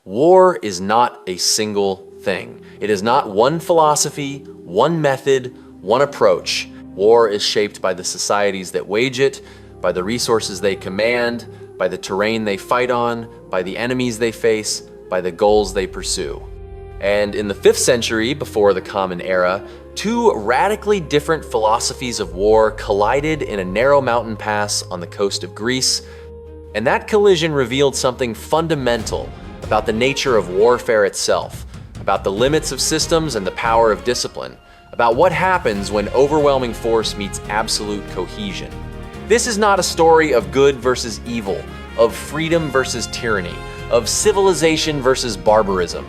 War is not a single thing. It is not one philosophy, one method, one approach. War is shaped by the societies that wage it, by the resources they command, by the terrain they fight on, by the enemies they face, by the goals they pursue. And in the 5th century, before the Common Era, two radically different philosophies of war collided in a narrow mountain pass on the coast of Greece. And that collision revealed something fundamental about the nature of warfare itself, about the limits of systems and the power of discipline, about what happens when overwhelming force meets absolute cohesion. This is not a story of good versus evil, of freedom versus tyranny, of civilization versus barbarism.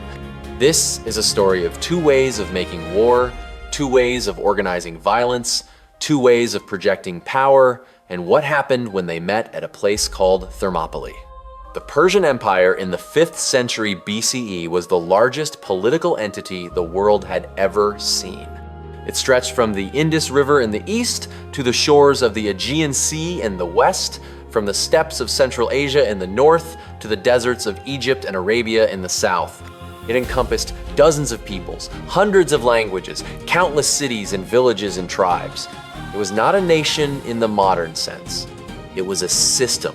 This is a story of two ways of making war, two ways of organizing violence, two ways of projecting power, and what happened when they met at a place called Thermopylae. The Persian Empire in the 5th century BCE was the largest political entity the world had ever seen. It stretched from the Indus River in the east to the shores of the Aegean Sea in the west, from the steppes of Central Asia in the north to the deserts of Egypt and Arabia in the south. It encompassed dozens of peoples, hundreds of languages, countless cities and villages and tribes. It was not a nation in the modern sense. It was a system,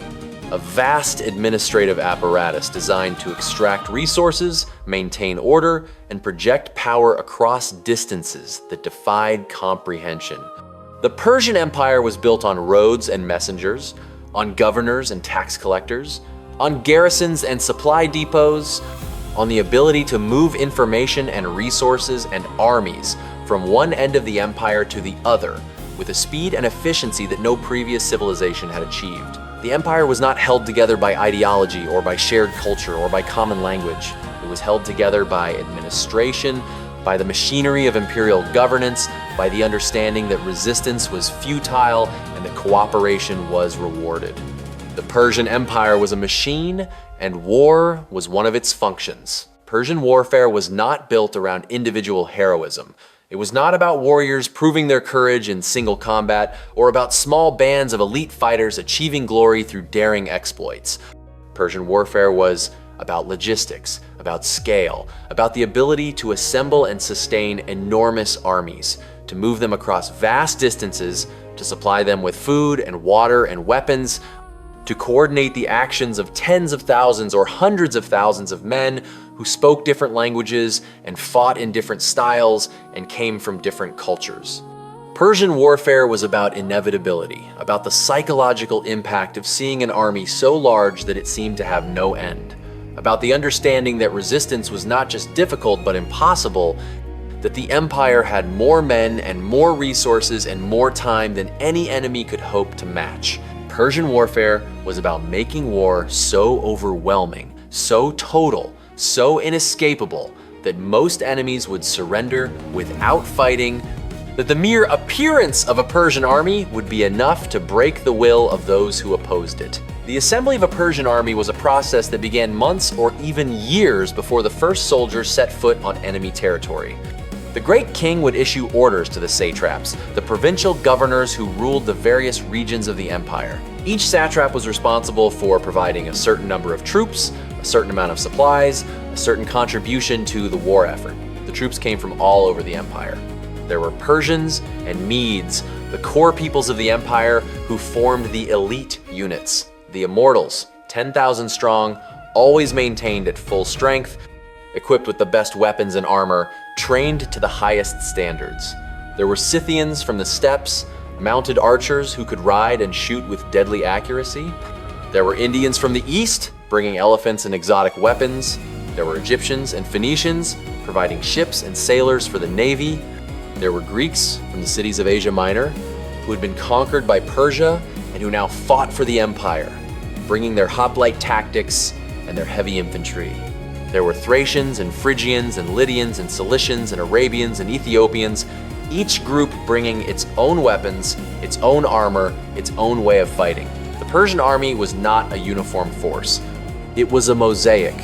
a vast administrative apparatus designed to extract resources, maintain order, and project power across distances that defied comprehension. The Persian Empire was built on roads and messengers, on governors and tax collectors, on garrisons and supply depots, on the ability to move information and resources and armies from one end of the empire to the other with a speed and efficiency that no previous civilization had achieved. The empire was not held together by ideology or by shared culture or by common language. It was held together by administration, by the machinery of imperial governance, by the understanding that resistance was futile and that cooperation was rewarded. The Persian Empire was a machine, and war was one of its functions. Persian warfare was not built around individual heroism. It was not about warriors proving their courage in single combat or about small bands of elite fighters achieving glory through daring exploits. Persian warfare was about logistics, about scale, about the ability to assemble and sustain enormous armies, to move them across vast distances, to supply them with food and water and weapons, to coordinate the actions of tens of thousands or hundreds of thousands of men who spoke different languages and fought in different styles and came from different cultures. Persian warfare was about inevitability, about the psychological impact of seeing an army so large that it seemed to have no end, about the understanding that resistance was not just difficult but impossible, that the empire had more men and more resources and more time than any enemy could hope to match. Persian warfare was about making war so overwhelming, so total, so inescapable that most enemies would surrender without fighting, that the mere appearance of a Persian army would be enough to break the will of those who opposed it. The assembly of a Persian army was a process that began months or even years before the first soldier set foot on enemy territory. The great king would issue orders to the satraps, the provincial governors who ruled the various regions of the empire. Each satrap was responsible for providing a certain number of troops, a certain amount of supplies, a certain contribution to the war effort. The troops came from all over the empire. There were Persians and Medes, the core peoples of the empire who formed the elite units, the immortals, 10,000 strong, always maintained at full strength, equipped with the best weapons and armor, trained to the highest standards. There were Scythians from the steppes, mounted archers who could ride and shoot with deadly accuracy. There were Indians from the east, bringing elephants and exotic weapons. There were Egyptians and Phoenicians, providing ships and sailors for the navy. There were Greeks from the cities of Asia Minor, who had been conquered by Persia and who now fought for the empire, bringing their hoplite tactics and their heavy infantry. There were Thracians and Phrygians and Lydians and Cilicians and Arabians and Ethiopians, each group bringing its own weapons, its own armor, its own way of fighting. The Persian army was not a uniform force. It was a mosaic,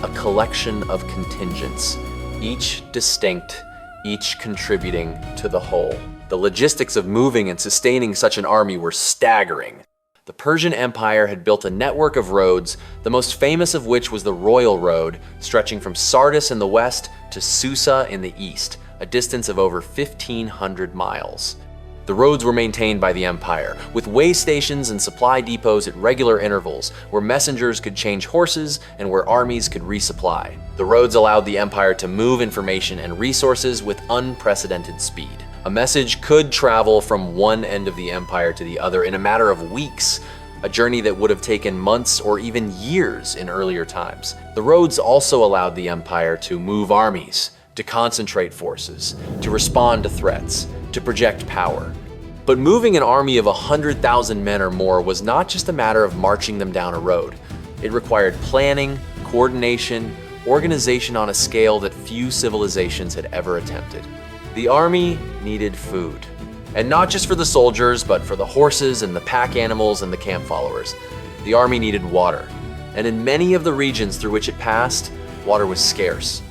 a collection of contingents, each distinct, each contributing to the whole. The logistics of moving and sustaining such an army were staggering. The Persian Empire had built a network of roads, the most famous of which was the Royal Road, stretching from Sardis in the west to Susa in the east, a distance of over 1,500 miles. The roads were maintained by the empire, with way stations and supply depots at regular intervals, where messengers could change horses and where armies could resupply. The roads allowed the empire to move information and resources with unprecedented speed. A message could travel from one end of the empire to the other in a matter of weeks, a journey that would have taken months or even years in earlier times. The roads also allowed the empire to move armies, to concentrate forces, to respond to threats, to project power. But moving an army of 100,000 men or more was not just a matter of marching them down a road. It required planning, coordination, organization on a scale that few civilizations had ever attempted. The army needed food. And not just for the soldiers, but for the horses and the pack animals and the camp followers. The army needed water. And in many of the regions through which it passed, water was scarce.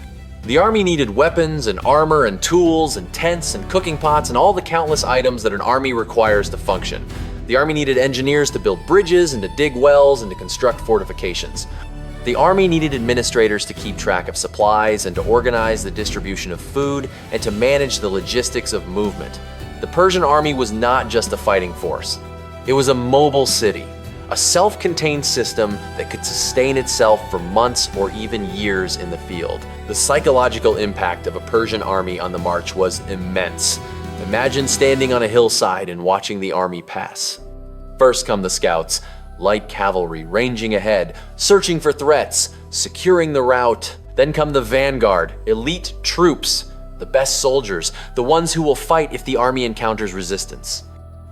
The army needed weapons and armor and tools and tents and cooking pots and all the countless items that an army requires to function. The army needed engineers to build bridges and to dig wells and to construct fortifications. The army needed administrators to keep track of supplies and to organize the distribution of food and to manage the logistics of movement. The Persian army was not just a fighting force. It was a mobile city, a self-contained system that could sustain itself for months or even years in the field. The psychological impact of a Persian army on the march was immense. Imagine standing on a hillside and watching the army pass. First come the scouts, light cavalry ranging ahead, searching for threats, securing the route. Then come the vanguard, elite troops, the best soldiers, the ones who will fight if the army encounters resistance.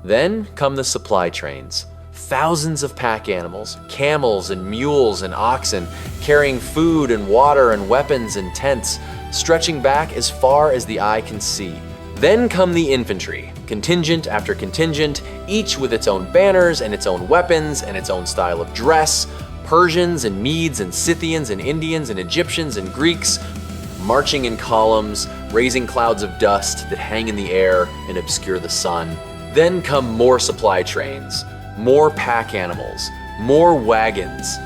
Then come the supply trains. Thousands of pack animals, camels and mules and oxen, carrying food and water and weapons and tents, stretching back as far as the eye can see. Then come the infantry, contingent after contingent, each with its own banners and its own weapons and its own style of dress. Persians and Medes and Scythians and Indians and Egyptians and Greeks, marching in columns, raising clouds of dust that hang in the air and obscure the sun. Then come more supply trains, more pack animals, more wagons.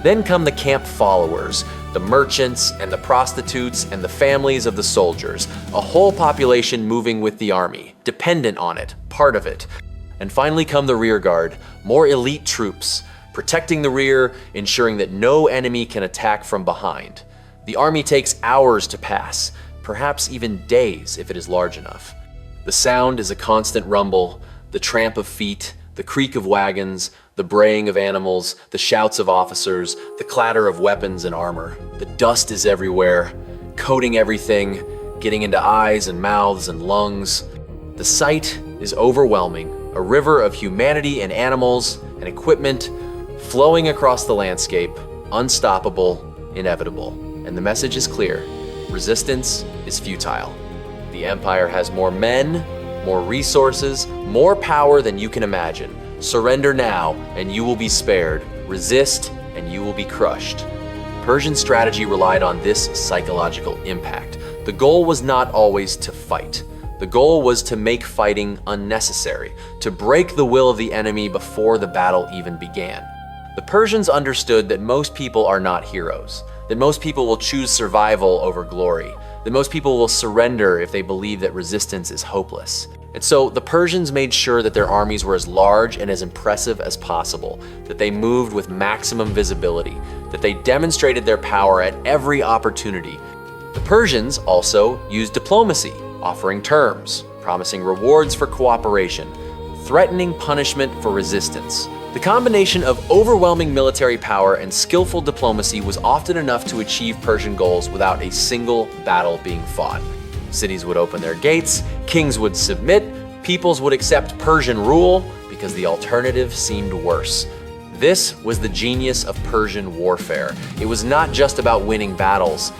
Then come the camp followers, the merchants and the prostitutes and the families of the soldiers, a whole population moving with the army, dependent on it, part of it. And finally come the rear guard, more elite troops, protecting the rear, ensuring that no enemy can attack from behind. The army takes hours to pass, perhaps even days if it is large enough. The sound is a constant rumble, the tramp of feet, the creak of wagons, the braying of animals, the shouts of officers, the clatter of weapons and armor. The dust is everywhere, coating everything, getting into eyes and mouths and lungs. The sight is overwhelming, a river of humanity and animals and equipment flowing across the landscape, unstoppable, inevitable. And the message is clear: resistance is futile. The empire has more men, more resources, more power than you can imagine. Surrender now, and you will be spared. Resist, and you will be crushed. Persian strategy relied on this psychological impact. The goal was not always to fight. The goal was to make fighting unnecessary, to break the will of the enemy before the battle even began. The Persians understood that most people are not heroes, that most people will choose survival over glory, that most people will surrender if they believe that resistance is hopeless. And so the Persians made sure that their armies were as large and as impressive as possible, that they moved with maximum visibility, that they demonstrated their power at every opportunity. The Persians also used diplomacy, offering terms, promising rewards for cooperation, threatening punishment for resistance. The combination of overwhelming military power and skillful diplomacy was often enough to achieve Persian goals without a single battle being fought. Cities would open their gates, kings would submit, peoples would accept Persian rule because the alternative seemed worse. This was the genius of Persian warfare. It was not just about winning battles.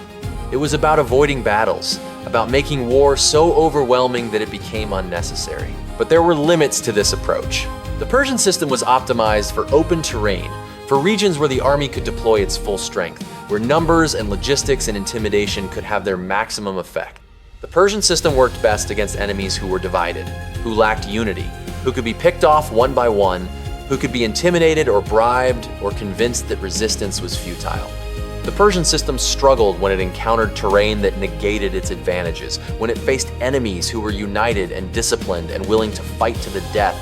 It was about avoiding battles, about making war so overwhelming that it became unnecessary. But there were limits to this approach. The Persian system was optimized for open terrain, for regions where the army could deploy its full strength, where numbers and logistics and intimidation could have their maximum effect. The Persian system worked best against enemies who were divided, who lacked unity, who could be picked off one by one, who could be intimidated or bribed or convinced that resistance was futile. The Persian system struggled when it encountered terrain that negated its advantages, when it faced enemies who were united and disciplined and willing to fight to the death,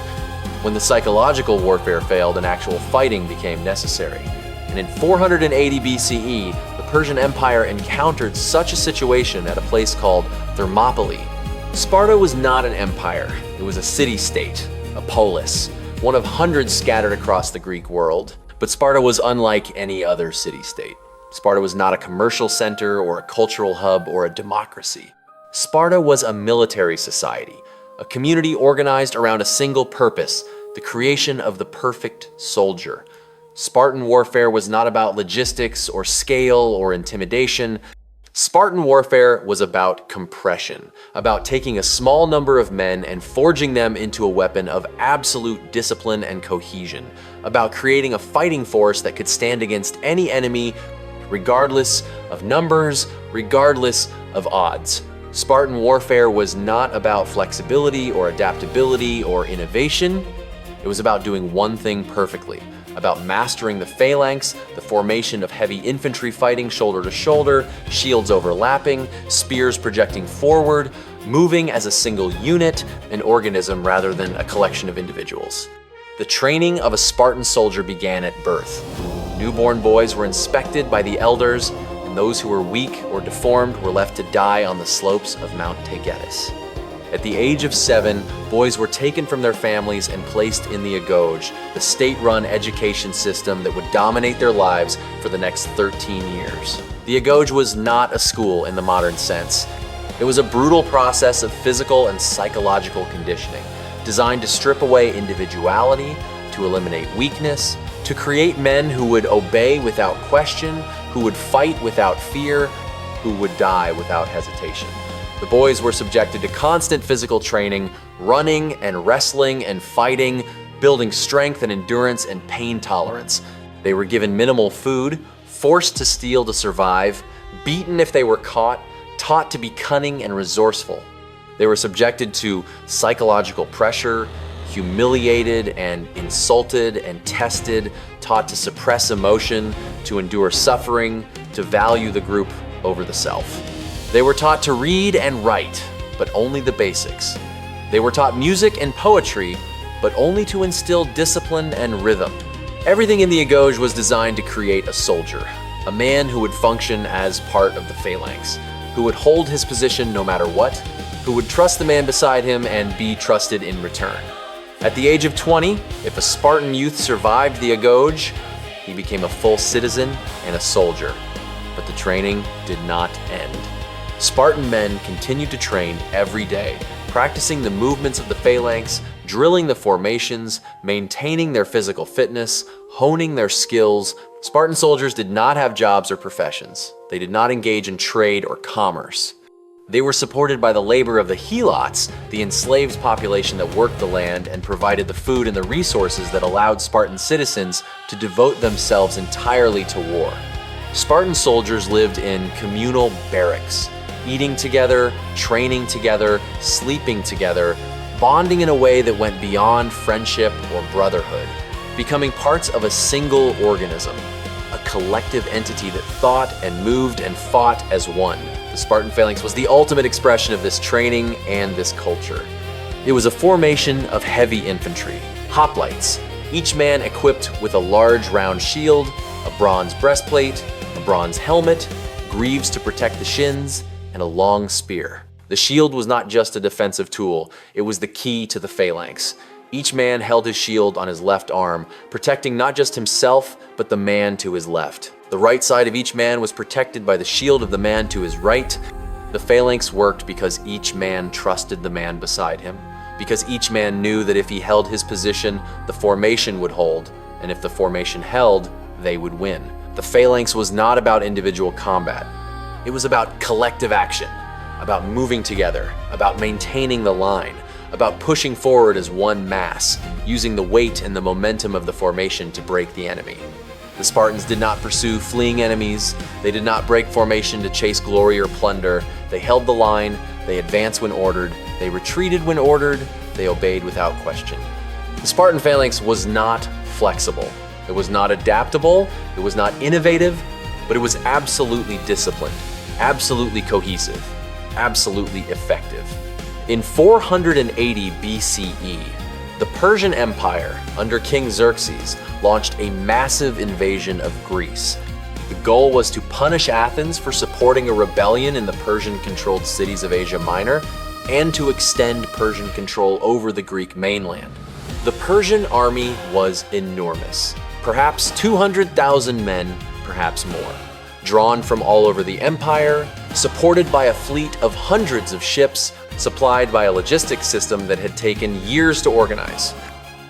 when the psychological warfare failed and actual fighting became necessary. And in 480 BCE, the Persian Empire encountered such a situation at a place called Thermopylae. Sparta was not an empire, it was a city-state, a polis, one of hundreds scattered across the Greek world. But Sparta was unlike any other city-state. Sparta was not a commercial center or a cultural hub or a democracy. Sparta was a military society, a community organized around a single purpose, the creation of the perfect soldier. Spartan warfare was not about logistics or scale or intimidation. Spartan warfare was about compression, about taking a small number of men and forging them into a weapon of absolute discipline and cohesion, about creating a fighting force that could stand against any enemy regardless of numbers, regardless of odds. Spartan warfare was not about flexibility or adaptability or innovation. It was about doing one thing perfectly, about mastering the phalanx, the formation of heavy infantry fighting shoulder to shoulder, shields overlapping, spears projecting forward, moving as a single unit, an organism rather than a collection of individuals. The training of a Spartan soldier began at birth. Newborn boys were inspected by the elders, and those who were weak or deformed were left to die on the slopes of Mount Taygetus. At the age of 7, boys were taken from their families and placed in the Agoge, the state-run education system that would dominate their lives for the next 13 years. The Agoge was not a school in the modern sense. It was a brutal process of physical and psychological conditioning, designed to strip away individuality, to eliminate weakness, to create men who would obey without question, who would fight without fear, who would die without hesitation. The boys were subjected to constant physical training, running and wrestling and fighting, building strength and endurance and pain tolerance. They were given minimal food, forced to steal to survive, beaten if they were caught, taught to be cunning and resourceful. They were subjected to psychological pressure, humiliated and insulted and tested, taught to suppress emotion, to endure suffering, to value the group over the self. They were taught to read and write, but only the basics. They were taught music and poetry, but only to instill discipline and rhythm. Everything in the Agoge was designed to create a soldier, a man who would function as part of the phalanx, who would hold his position no matter what, who would trust the man beside him and be trusted in return. At the age of 20, if a Spartan youth survived the Agoge, he became a full citizen and a soldier. But the training did not end. Spartan men continued to train every day, practicing the movements of the phalanx, drilling the formations, maintaining their physical fitness, honing their skills. Spartan soldiers did not have jobs or professions. They did not engage in trade or commerce. They were supported by the labor of the helots, the enslaved population that worked the land and provided the food and the resources that allowed Spartan citizens to devote themselves entirely to war. Spartan soldiers lived in communal barracks, eating together, training together, sleeping together, bonding in a way that went beyond friendship or brotherhood, becoming parts of a single organism, a collective entity that thought and moved and fought as one. The Spartan phalanx was the ultimate expression of this training and this culture. It was a formation of heavy infantry, hoplites, each man equipped with a large round shield, a bronze breastplate, a bronze helmet, greaves to protect the shins, and a long spear. The shield was not just a defensive tool, it was the key to the phalanx. Each man held his shield on his left arm, protecting not just himself, but the man to his left. The right side of each man was protected by the shield of the man to his right. The phalanx worked because each man trusted the man beside him, because each man knew that if he held his position, the formation would hold, and if the formation held, they would win. The phalanx was not about individual combat. It was about collective action, about moving together, about maintaining the line, about pushing forward as one mass, using the weight and the momentum of the formation to break the enemy. The Spartans did not pursue fleeing enemies, they did not break formation to chase glory or plunder. They held the line, they advanced when ordered, they retreated when ordered, they obeyed without question. The Spartan phalanx was not flexible. It was not adaptable, it was not innovative, but it was absolutely disciplined, absolutely cohesive, absolutely effective. In 480 BCE, the Persian Empire, under King Xerxes, launched a massive invasion of Greece. The goal was to punish Athens for supporting a rebellion in the Persian-controlled cities of Asia Minor, and to extend Persian control over the Greek mainland. The Persian army was enormous, perhaps 200,000 men, perhaps more, drawn from all over the empire, supported by a fleet of hundreds of ships, supplied by a logistics system that had taken years to organize.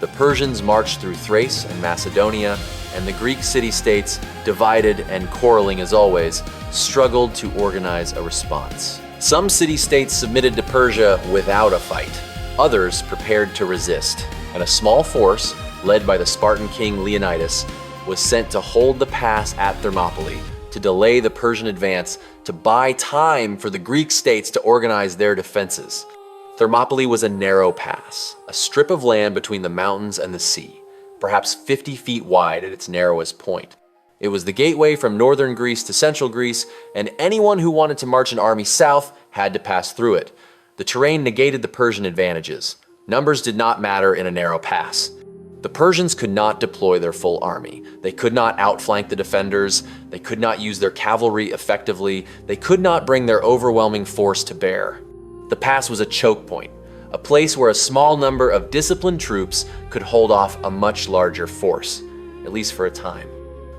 The Persians marched through Thrace and Macedonia, and the Greek city-states, divided and quarreling as always, struggled to organize a response. Some city-states submitted to Persia without a fight. Others prepared to resist, and a small force, led by the Spartan king Leonidas, was sent to hold the pass at Thermopylae, to delay the Persian advance, to buy time for the Greek states to organize their defenses. Thermopylae was a narrow pass, a strip of land between the mountains and the sea, perhaps 50 feet wide at its narrowest point. It was the gateway from northern Greece to central Greece, and anyone who wanted to march an army south had to pass through it. The terrain negated the Persian advantages. Numbers did not matter in a narrow pass. The Persians could not deploy their full army. They could not outflank the defenders. They could not use their cavalry effectively. They could not bring their overwhelming force to bear. The pass was a choke point, a place where a small number of disciplined troops could hold off a much larger force, at least for a time.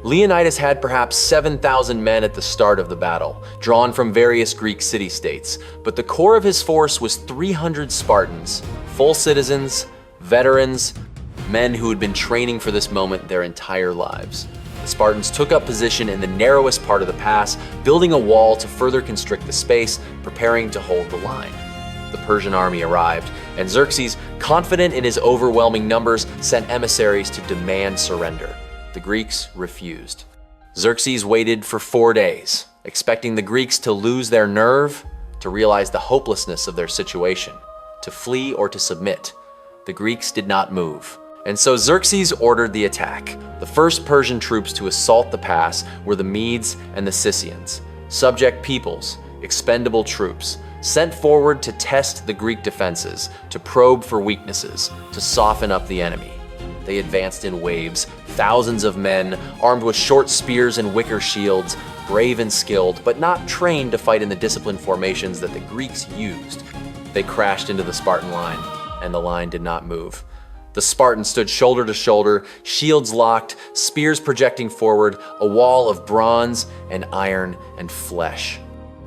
Leonidas had perhaps 7,000 men at the start of the battle, drawn from various Greek city-states, but the core of his force was 300 Spartans, full citizens, veterans, men who had been training for this moment their entire lives. The Spartans took up position in the narrowest part of the pass, building a wall to further constrict the space, preparing to hold the line. The Persian army arrived, and Xerxes, confident in his overwhelming numbers, sent emissaries to demand surrender. The Greeks refused. Xerxes waited for 4 days, expecting the Greeks to lose their nerve, to realize the hopelessness of their situation, to flee or to submit. The Greeks did not move. And so Xerxes ordered the attack. The first Persian troops to assault the pass were the Medes and the Scythians, subject peoples, expendable troops, sent forward to test the Greek defenses, to probe for weaknesses, to soften up the enemy. They advanced in waves, thousands of men, armed with short spears and wicker shields, brave and skilled, but not trained to fight in the disciplined formations that the Greeks used. They crashed into the Spartan line, and the line did not move. The Spartans stood shoulder to shoulder, shields locked, spears projecting forward, a wall of bronze and iron and flesh.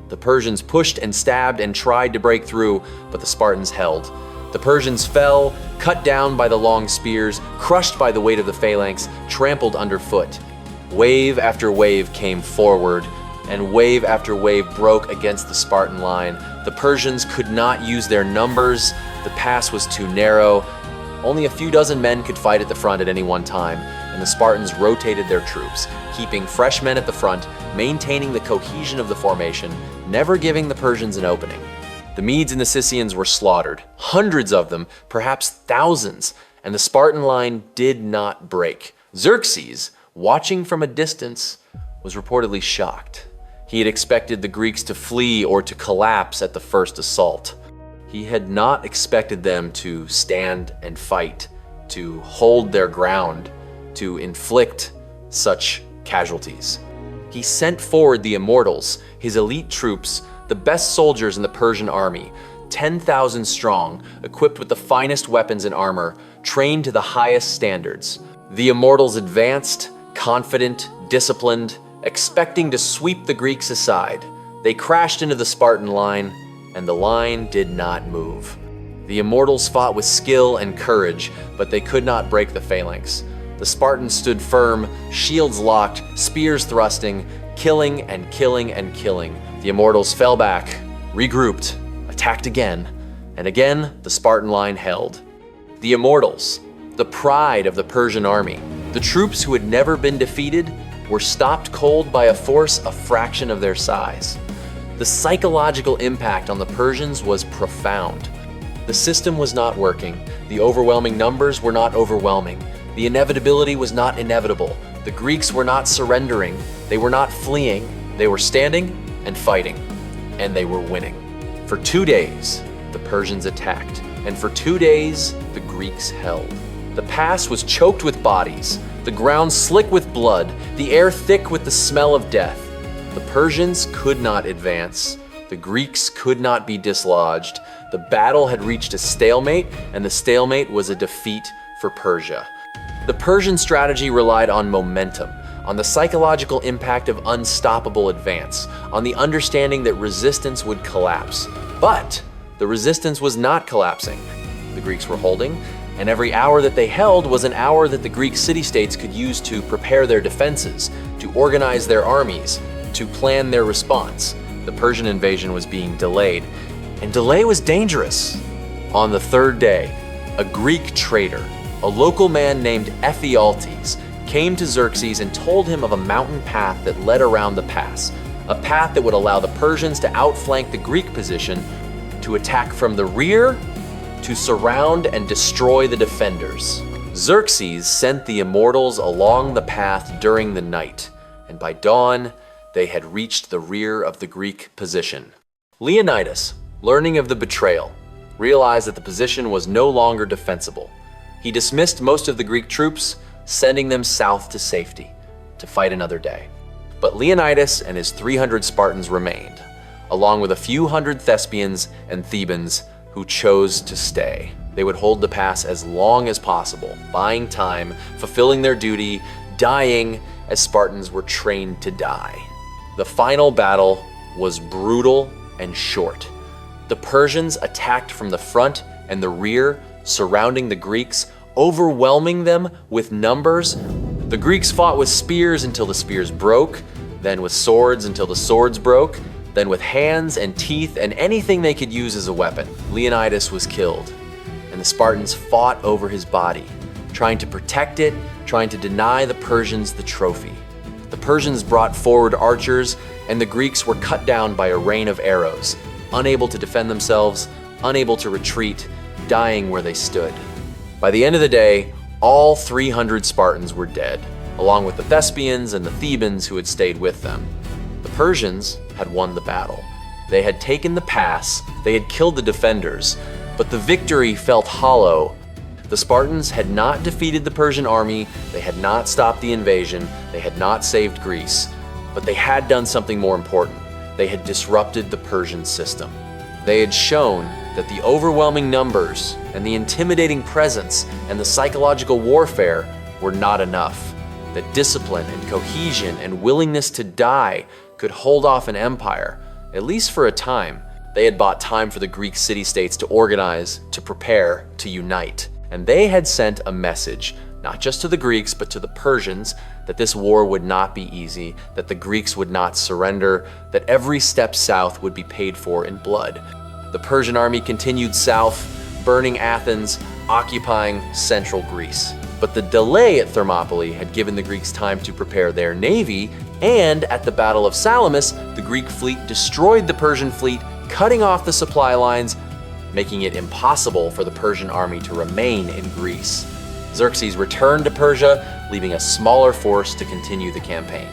The Persians pushed and stabbed and tried to break through, but the Spartans held. The Persians fell, cut down by the long spears, crushed by the weight of the phalanx, trampled underfoot. Wave after wave came forward, and wave after wave broke against the Spartan line. The Persians could not use their numbers, the pass was too narrow. Only a few dozen men could fight at the front at any one time, and the Spartans rotated their troops, keeping fresh men at the front, maintaining the cohesion of the formation, never giving the Persians an opening. The Medes and the Scythians were slaughtered, hundreds of them, perhaps thousands, and the Spartan line did not break. Xerxes, watching from a distance, was reportedly shocked. He had expected the Greeks to flee or to collapse at the first assault. He had not expected them to stand and fight, to hold their ground, to inflict such casualties. He sent forward the immortals, his elite troops, the best soldiers in the Persian army, 10,000 strong, equipped with the finest weapons and armor, trained to the highest standards. The immortals advanced, confident, disciplined, expecting to sweep the Greeks aside. They crashed into the Spartan line, and the line did not move. The immortals fought with skill and courage, but they could not break the phalanx. The Spartans stood firm, shields locked, spears thrusting, killing and killing and killing. The immortals fell back, regrouped, attacked again, and again the Spartan line held. The immortals, the pride of the Persian army, the troops who had never been defeated, were stopped cold by a force a fraction of their size. The psychological impact on the Persians was profound. The system was not working, the overwhelming numbers were not overwhelming, The inevitability was not inevitable. The Greeks were not surrendering. They were not fleeing. They were standing and fighting. And they were winning. For 2 days, the Persians attacked. And for 2 days, the Greeks held. The pass was choked with bodies, the ground slick with blood, the air thick with the smell of death. The Persians could not advance. The Greeks could not be dislodged. The battle had reached a stalemate, and the stalemate was a defeat for Persia. The Persian strategy relied on momentum, on the psychological impact of unstoppable advance, on the understanding that resistance would collapse. But the resistance was not collapsing. The Greeks were holding, and every hour that they held was an hour that the Greek city-states could use to prepare their defenses, to organize their armies, to plan their response. The Persian invasion was being delayed, and delay was dangerous. On the 3rd day, a Greek traitor, a local man named Ephialtes, came to Xerxes and told him of a mountain path that led around the pass, a path that would allow the Persians to outflank the Greek position, to attack from the rear, to surround and destroy the defenders. Xerxes sent the immortals along the path during the night, and by dawn, they had reached the rear of the Greek position. Leonidas, learning of the betrayal, realized that the position was no longer defensible. He dismissed most of the Greek troops, sending them south to safety, to fight another day. But Leonidas and his 300 Spartans remained, along with a few hundred Thespians and Thebans who chose to stay. They would hold the pass as long as possible, buying time, fulfilling their duty, dying as Spartans were trained to die. The final battle was brutal and short. The Persians attacked from the front and the rear, surrounding the Greeks, overwhelming them with numbers. The Greeks fought with spears until the spears broke, then with swords until the swords broke, then with hands and teeth and anything they could use as a weapon. Leonidas was killed, and the Spartans fought over his body, trying to protect it, trying to deny the Persians the trophy. The Persians brought forward archers, and the Greeks were cut down by a rain of arrows, unable to defend themselves, unable to retreat, dying where they stood. By the end of the day, all 300 Spartans were dead, along with the Thespians and the Thebans who had stayed with them. The Persians had won the battle. They had taken the pass, they had killed the defenders, but the victory felt hollow. The Spartans had not defeated the Persian army, they had not stopped the invasion, they had not saved Greece, but they had done something more important. They had disrupted the Persian system. They had shown that the overwhelming numbers and the intimidating presence and the psychological warfare were not enough, that discipline and cohesion and willingness to die could hold off an empire, at least for a time. They had bought time for the Greek city-states to organize, to prepare, to unite. And they had sent a message, not just to the Greeks, but to the Persians, that this war would not be easy, that the Greeks would not surrender, that every step south would be paid for in blood. The Persian army continued south, burning Athens, occupying central Greece. But the delay at Thermopylae had given the Greeks time to prepare their navy, and at the Battle of Salamis, the Greek fleet destroyed the Persian fleet, cutting off the supply lines, making it impossible for the Persian army to remain in Greece. Xerxes returned to Persia, leaving a smaller force to continue the campaign.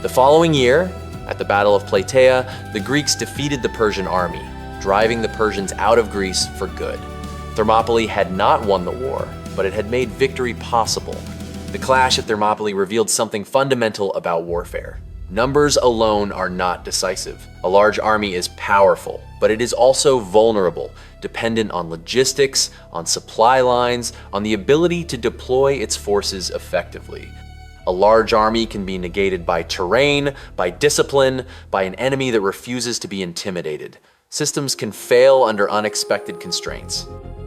The following year, at the Battle of Plataea, the Greeks defeated the Persian army, driving the Persians out of Greece for good. Thermopylae had not won the war, but it had made victory possible. The clash at Thermopylae revealed something fundamental about warfare. Numbers alone are not decisive. A large army is powerful, but it is also vulnerable, dependent on logistics, on supply lines, on the ability to deploy its forces effectively. A large army can be negated by terrain, by discipline, by an enemy that refuses to be intimidated. Systems can fail under unexpected constraints.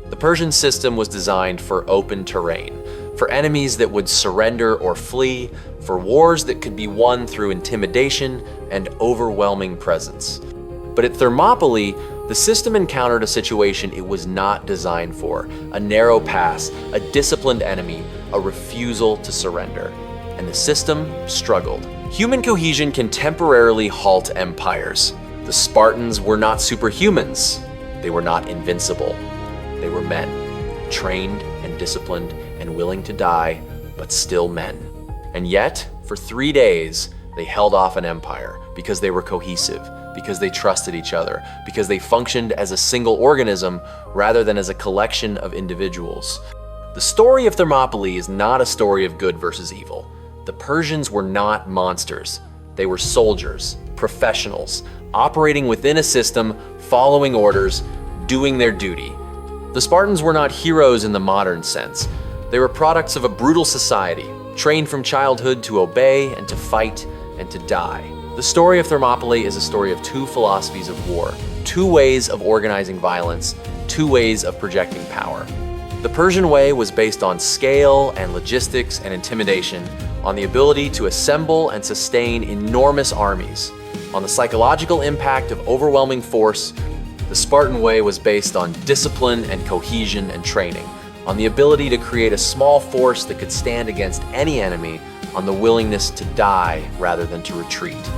The Persian system was designed for open terrain, for enemies that would surrender or flee, for wars that could be won through intimidation and overwhelming presence. But at Thermopylae, the system encountered a situation it was not designed for: a narrow pass, a disciplined enemy, a refusal to surrender. And the system struggled. Human cohesion can temporarily halt empires. The Spartans were not superhumans. They were not invincible. They were men, trained and disciplined and willing to die but still men. And yet, for 3 days, they held off an empire because they were cohesive, because they trusted each other, because they functioned as a single organism rather than as a collection of individuals. The story of Thermopylae is not a story of good versus evil. The Persians were not monsters. They were soldiers, professionals, operating within a system, following orders, doing their duty. The Spartans were not heroes in the modern sense. They were products of a brutal society, trained from childhood to obey and to fight and to die. The story of Thermopylae is a story of two philosophies of war, two ways of organizing violence, two ways of projecting power. The Persian way was based on scale and logistics and intimidation, on the ability to assemble and sustain enormous armies. On the psychological impact of overwhelming force, the Spartan way was based on discipline and cohesion and training, on the ability to create a small force that could stand against any enemy, on the willingness to die rather than to retreat.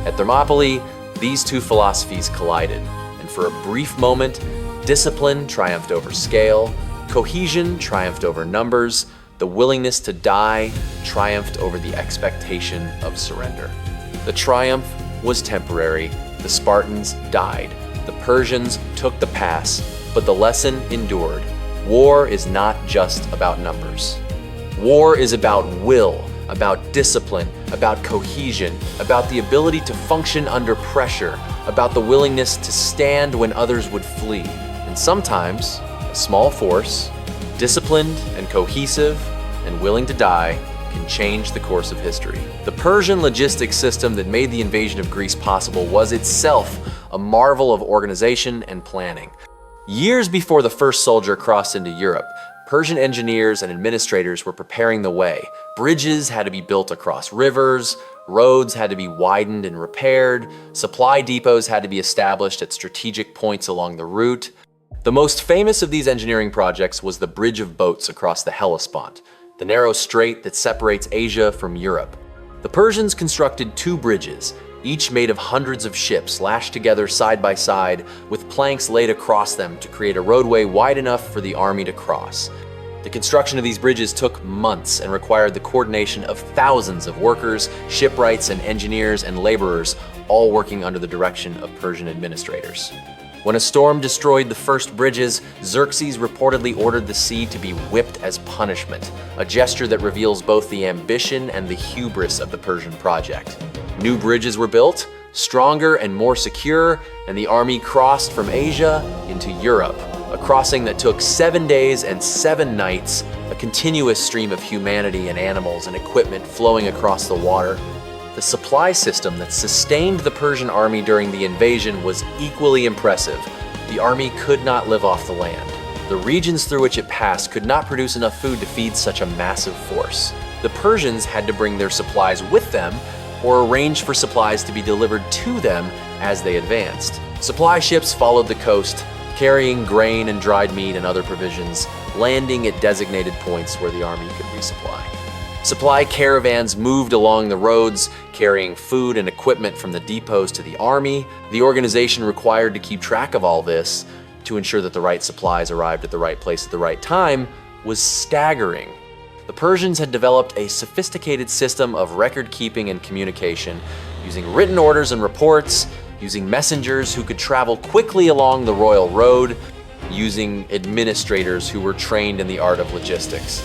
At Thermopylae, these two philosophies collided, and for a brief moment, discipline triumphed over scale, cohesion triumphed over numbers, the willingness to die triumphed over the expectation of surrender. The triumph was temporary. The Spartans died. The Persians took the pass, but the lesson endured. War is not just about numbers. War is about will, about discipline, about cohesion, about the ability to function under pressure, about the willingness to stand when others would flee. And sometimes, a small force, disciplined and cohesive and willing to die, can change the course of history. The Persian logistics system that made the invasion of Greece possible was itself a marvel of organization and planning. Years before the first soldier crossed into Europe, Persian engineers and administrators were preparing the way. Bridges had to be built across rivers, roads had to be widened and repaired, supply depots had to be established at strategic points along the route. The most famous of these engineering projects was the Bridge of Boats across the Hellespont, the narrow strait that separates Asia from Europe. The Persians constructed two bridges, each made of hundreds of ships lashed together side by side with planks laid across them to create a roadway wide enough for the army to cross. The construction of these bridges took months and required the coordination of thousands of workers, shipwrights, and engineers and laborers, all working under the direction of Persian administrators. When a storm destroyed the first bridges, Xerxes reportedly ordered the sea to be whipped as punishment, a gesture that reveals both the ambition and the hubris of the Persian project. New bridges were built, stronger and more secure, and the army crossed from Asia into Europe, a crossing that took 7 days and 7 nights, a continuous stream of humanity and animals and equipment flowing across the water. The supply system that sustained the Persian army during the invasion was equally impressive. The army could not live off the land. The regions through which it passed could not produce enough food to feed such a massive force. The Persians had to bring their supplies with them or arrange for supplies to be delivered to them as they advanced. Supply ships followed the coast, carrying grain and dried meat and other provisions, landing at designated points where the army could resupply. Supply caravans moved along the roads, carrying food and equipment from the depots to the army. The organization required to keep track of all this to ensure that the right supplies arrived at the right place at the right time was staggering. The Persians had developed a sophisticated system of record keeping and communication, using written orders and reports, using messengers who could travel quickly along the royal road, using administrators who were trained in the art of logistics.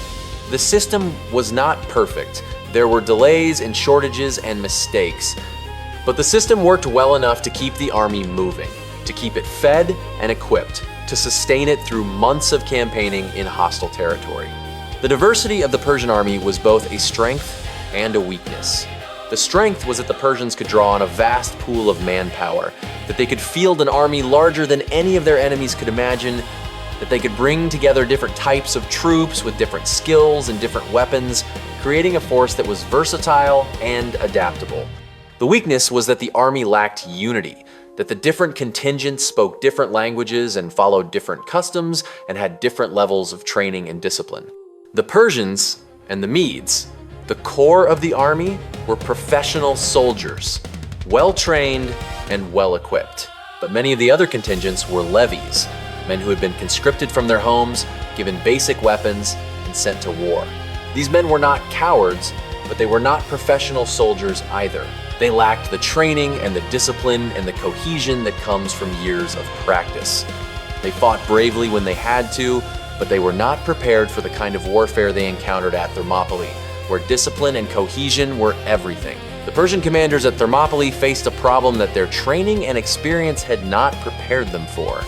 The system was not perfect. There were delays and shortages and mistakes, but the system worked well enough to keep the army moving, to keep it fed and equipped, to sustain it through months of campaigning in hostile territory. The diversity of the Persian army was both a strength and a weakness. The strength was that the Persians could draw on a vast pool of manpower, that they could field an army larger than any of their enemies could imagine, that they could bring together different types of troops with different skills and different weapons, creating a force that was versatile and adaptable. The weakness was that the army lacked unity, that the different contingents spoke different languages and followed different customs and had different levels of training and discipline. The Persians and the Medes, the core of the army, were professional soldiers, well-trained and well-equipped. But many of the other contingents were levies, men who had been conscripted from their homes, given basic weapons, and sent to war. These men were not cowards, but they were not professional soldiers either. They lacked the training and the discipline and the cohesion that comes from years of practice. They fought bravely when they had to, but they were not prepared for the kind of warfare they encountered at Thermopylae, where discipline and cohesion were everything. The Persian commanders at Thermopylae faced a problem that their training and experience had not prepared them for.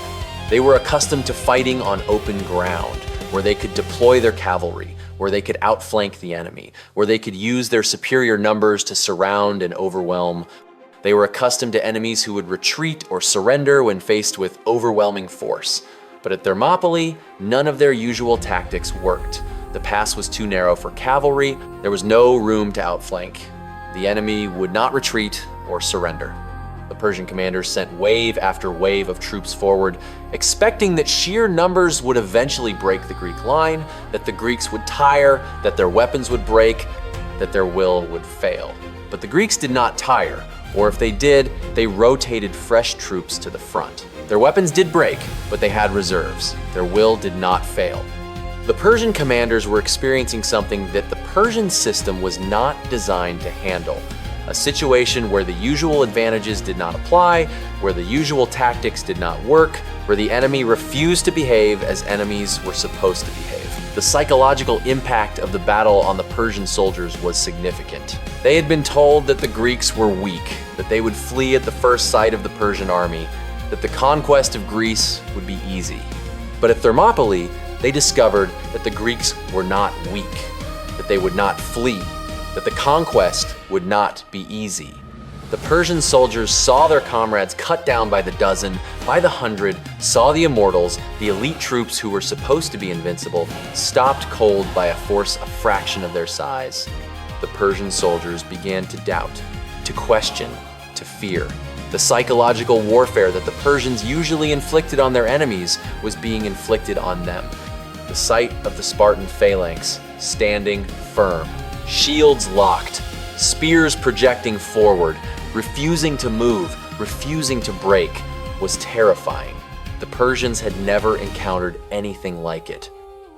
They were accustomed to fighting on open ground, where they could deploy their cavalry, where they could outflank the enemy, where they could use their superior numbers to surround and overwhelm. They were accustomed to enemies who would retreat or surrender when faced with overwhelming force. But at Thermopylae, none of their usual tactics worked. The pass was too narrow for cavalry, there was no room to outflank. The enemy would not retreat or surrender. The Persian commanders sent wave after wave of troops forward, expecting that sheer numbers would eventually break the Greek line, that the Greeks would tire, that their weapons would break, that their will would fail. But the Greeks did not tire, or if they did, they rotated fresh troops to the front. Their weapons did break, but they had reserves. Their will did not fail. The Persian commanders were experiencing something that the Persian system was not designed to handle. A situation where the usual advantages did not apply, where the usual tactics did not work, where the enemy refused to behave as enemies were supposed to behave. The psychological impact of the battle on the Persian soldiers was significant. They had been told that the Greeks were weak, that they would flee at the first sight of the Persian army, that the conquest of Greece would be easy. But at Thermopylae, they discovered that the Greeks were not weak, that they would not flee, that the conquest would not be easy. The Persian soldiers saw their comrades cut down by the dozen, by the hundred, saw the immortals, the elite troops who were supposed to be invincible, stopped cold by a force a fraction of their size. The Persian soldiers began to doubt, to question, to fear. The psychological warfare that the Persians usually inflicted on their enemies was being inflicted on them. The sight of the Spartan phalanx standing firm, shields locked, spears projecting forward, refusing to move, refusing to break, was terrifying. The Persians had never encountered anything like it.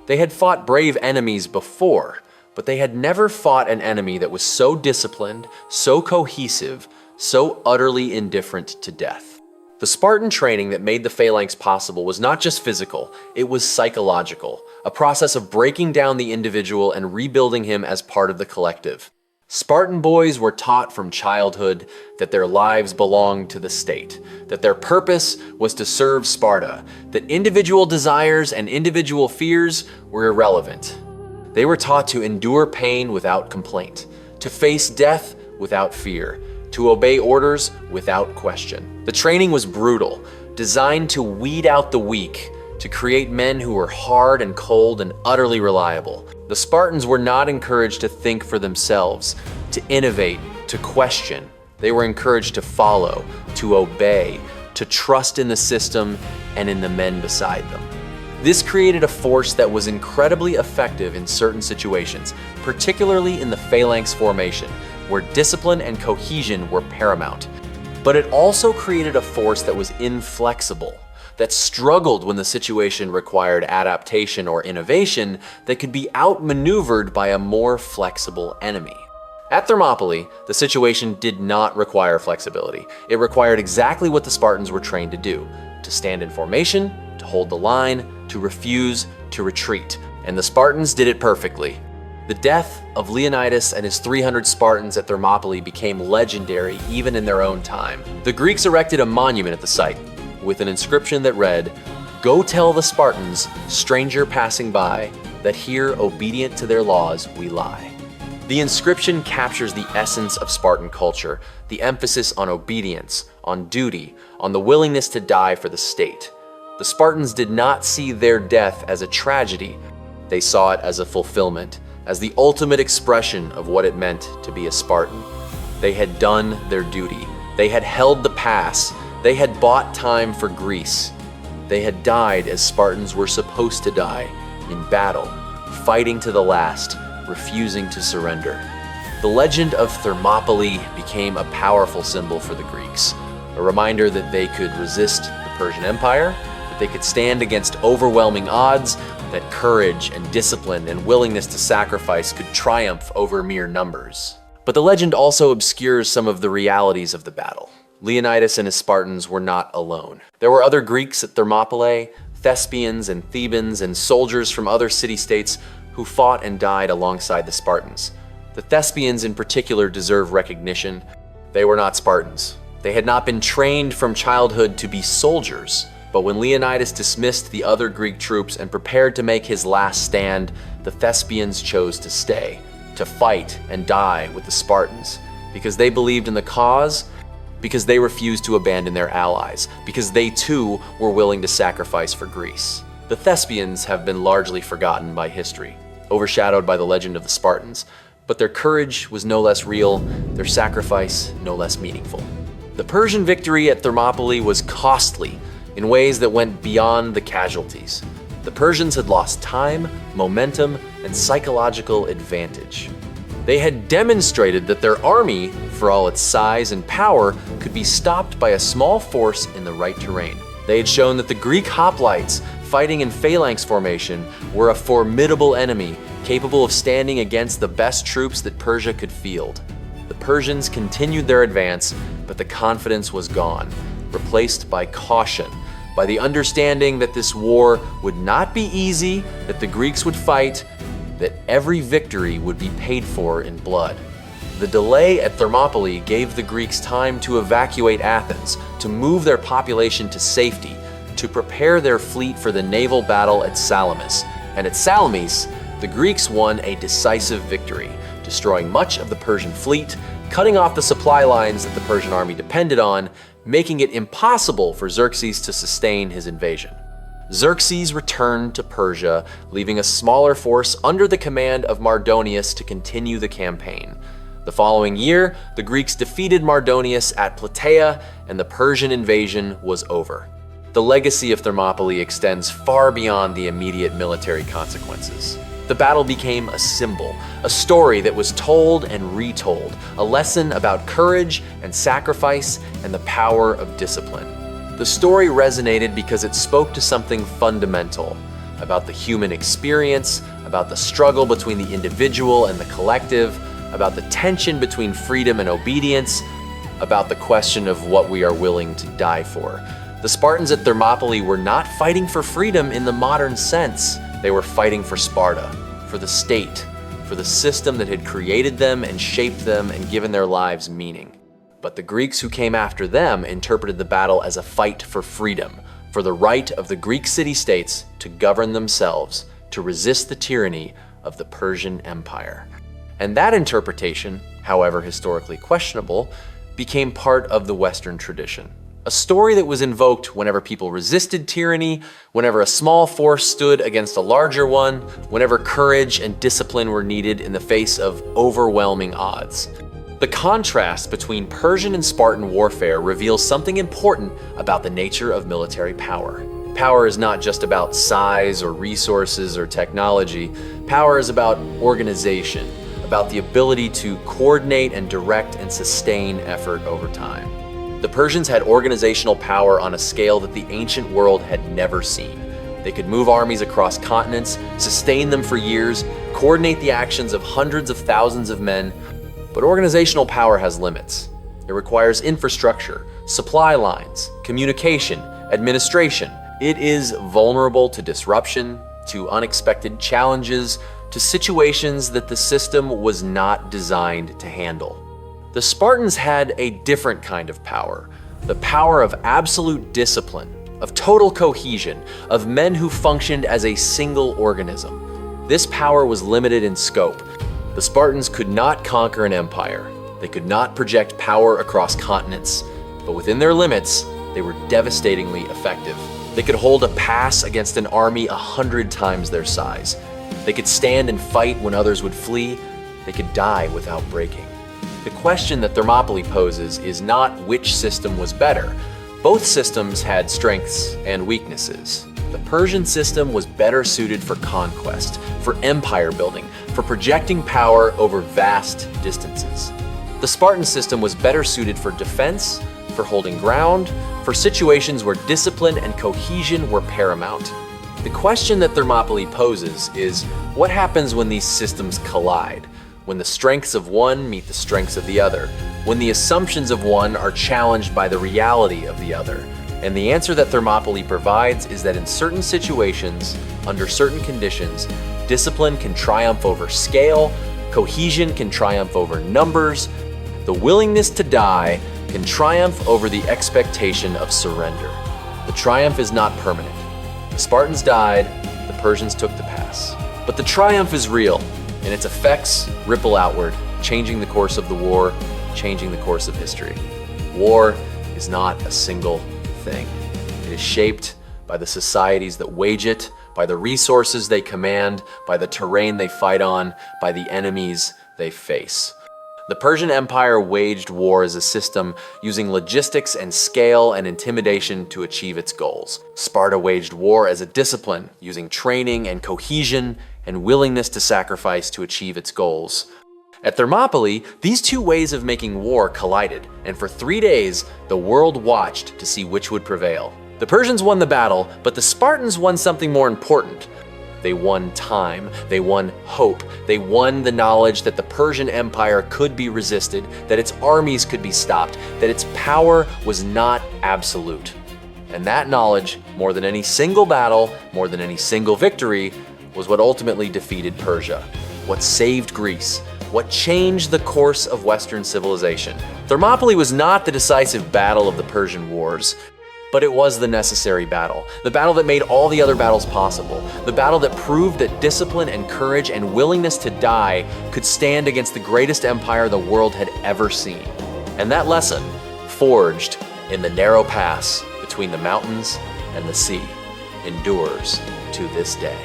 They had fought brave enemies before, but they had never fought an enemy that was so disciplined, so cohesive, so utterly indifferent to death. The Spartan training that made the phalanx possible was not just physical, it was psychological, a process of breaking down the individual and rebuilding him as part of the collective. Spartan boys were taught from childhood that their lives belonged to the state, that their purpose was to serve Sparta, that individual desires and individual fears were irrelevant. They were taught to endure pain without complaint, to face death without fear, to obey orders without question. The training was brutal, designed to weed out the weak, to create men who were hard and cold and utterly reliable. The Spartans were not encouraged to think for themselves, to innovate, to question. They were encouraged to follow, to obey, to trust in the system and in the men beside them. This created a force that was incredibly effective in certain situations, particularly in the phalanx formation, where discipline and cohesion were paramount. But it also created a force that was inflexible, that struggled when the situation required adaptation or innovation, that could be outmaneuvered by a more flexible enemy. At Thermopylae, the situation did not require flexibility. It required exactly what the Spartans were trained to do: to stand in formation, to hold the line, to refuse, to retreat. And the Spartans did it perfectly. The death of Leonidas and his 300 Spartans at Thermopylae became legendary even in their own time. The Greeks erected a monument at the site with an inscription that read, "Go tell the Spartans, stranger passing by, that here obedient to their laws we lie." The inscription captures the essence of Spartan culture, the emphasis on obedience, on duty, on the willingness to die for the state. The Spartans did not see their death as a tragedy. They saw it as a fulfillment, as the ultimate expression of what it meant to be a Spartan. They had done their duty. They had held the pass. They had bought time for Greece. They had died as Spartans were supposed to die, in battle, fighting to the last, refusing to surrender. The legend of Thermopylae became a powerful symbol for the Greeks, a reminder that they could resist the Persian Empire, that they could stand against overwhelming odds, that courage and discipline and willingness to sacrifice could triumph over mere numbers. But the legend also obscures some of the realities of the battle. Leonidas and his Spartans were not alone. There were other Greeks at Thermopylae, Thespians and Thebans, and soldiers from other city-states who fought and died alongside the Spartans. The Thespians in particular deserve recognition. They were not Spartans. They had not been trained from childhood to be soldiers. But when Leonidas dismissed the other Greek troops and prepared to make his last stand, the Thespians chose to stay, to fight and die with the Spartans, because they believed in the cause, because they refused to abandon their allies, because they too were willing to sacrifice for Greece. The Thespians have been largely forgotten by history, overshadowed by the legend of the Spartans, but their courage was no less real, their sacrifice no less meaningful. The Persian victory at Thermopylae was costly in ways that went beyond the casualties. The Persians had lost time, momentum, and psychological advantage. They had demonstrated that their army, for all its size and power, could be stopped by a small force in the right terrain. They had shown that the Greek hoplites, fighting in phalanx formation, were a formidable enemy, capable of standing against the best troops that Persia could field. The Persians continued their advance, but the confidence was gone, replaced by caution, by the understanding that this war would not be easy, that the Greeks would fight, that every victory would be paid for in blood. The delay at Thermopylae gave the Greeks time to evacuate Athens, to move their population to safety, to prepare their fleet for the naval battle at Salamis. And at Salamis, the Greeks won a decisive victory, destroying much of the Persian fleet, cutting off the supply lines that the Persian army depended on, making it impossible for Xerxes to sustain his invasion. Xerxes returned to Persia, leaving a smaller force under the command of Mardonius to continue the campaign. The following year, the Greeks defeated Mardonius at Plataea, and the Persian invasion was over. The legacy of Thermopylae extends far beyond the immediate military consequences. The battle became a symbol, a story that was told and retold, a lesson about courage and sacrifice and the power of discipline. The story resonated because it spoke to something fundamental about the human experience, about the struggle between the individual and the collective, about the tension between freedom and obedience, about the question of what we are willing to die for. The Spartans at Thermopylae were not fighting for freedom in the modern sense. They were fighting for Sparta, for the state, for the system that had created them and shaped them and given their lives meaning. But the Greeks who came after them interpreted the battle as a fight for freedom, for the right of the Greek city-states to govern themselves, to resist the tyranny of the Persian Empire. And that interpretation, however historically questionable, became part of the Western tradition. A story that was invoked whenever people resisted tyranny, whenever a small force stood against a larger one, whenever courage and discipline were needed in the face of overwhelming odds. The contrast between Persian and Spartan warfare reveals something important about the nature of military power. Power is not just about size or resources or technology. Power is about organization, about the ability to coordinate and direct and sustain effort over time. The Persians had organizational power on a scale that the ancient world had never seen. They could move armies across continents, sustain them for years, coordinate the actions of hundreds of thousands of men. But organizational power has limits. It requires infrastructure, supply lines, communication, administration. It is vulnerable to disruption, to unexpected challenges, to situations that the system was not designed to handle. The Spartans had a different kind of power, the power of absolute discipline, of total cohesion, of men who functioned as a single organism. This power was limited in scope. The Spartans could not conquer an empire. They could not project power across continents, but within their limits, they were devastatingly effective. They could hold a pass against an army 100 times their size. They could stand and fight when others would flee. They could die without breaking. The question that Thermopylae poses is not which system was better. Both systems had strengths and weaknesses. The Persian system was better suited for conquest, for empire building, for projecting power over vast distances. The Spartan system was better suited for defense, for holding ground, for situations where discipline and cohesion were paramount. The question that Thermopylae poses is, what happens when these systems collide? When the strengths of one meet the strengths of the other? When the assumptions of one are challenged by the reality of the other? And the answer that Thermopylae provides is that in certain situations, under certain conditions, discipline can triumph over scale, cohesion can triumph over numbers, the willingness to die can triumph over the expectation of surrender. The triumph is not permanent. The Spartans died, the Persians took the pass. But the triumph is real, and its effects ripple outward, changing the course of the war, changing the course of history. War is not a single thing. It is shaped by the societies that wage it, by the resources they command, by the terrain they fight on, by the enemies they face. The Persian Empire waged war as a system using logistics and scale and intimidation to achieve its goals. Sparta waged war as a discipline, using training and cohesion and willingness to sacrifice to achieve its goals. At Thermopylae, these two ways of making war collided, and for 3 days, the world watched to see which would prevail. The Persians won the battle, but the Spartans won something more important. They won time, they won hope, they won the knowledge that the Persian Empire could be resisted, that its armies could be stopped, that its power was not absolute. And that knowledge, more than any single battle, more than any single victory, was what ultimately defeated Persia, what saved Greece, what changed the course of Western civilization. Thermopylae was not the decisive battle of the Persian Wars, but it was the necessary battle, the battle that made all the other battles possible, the battle that proved that discipline and courage and willingness to die could stand against the greatest empire the world had ever seen. And that lesson, forged in the narrow pass between the mountains and the sea, endures to this day.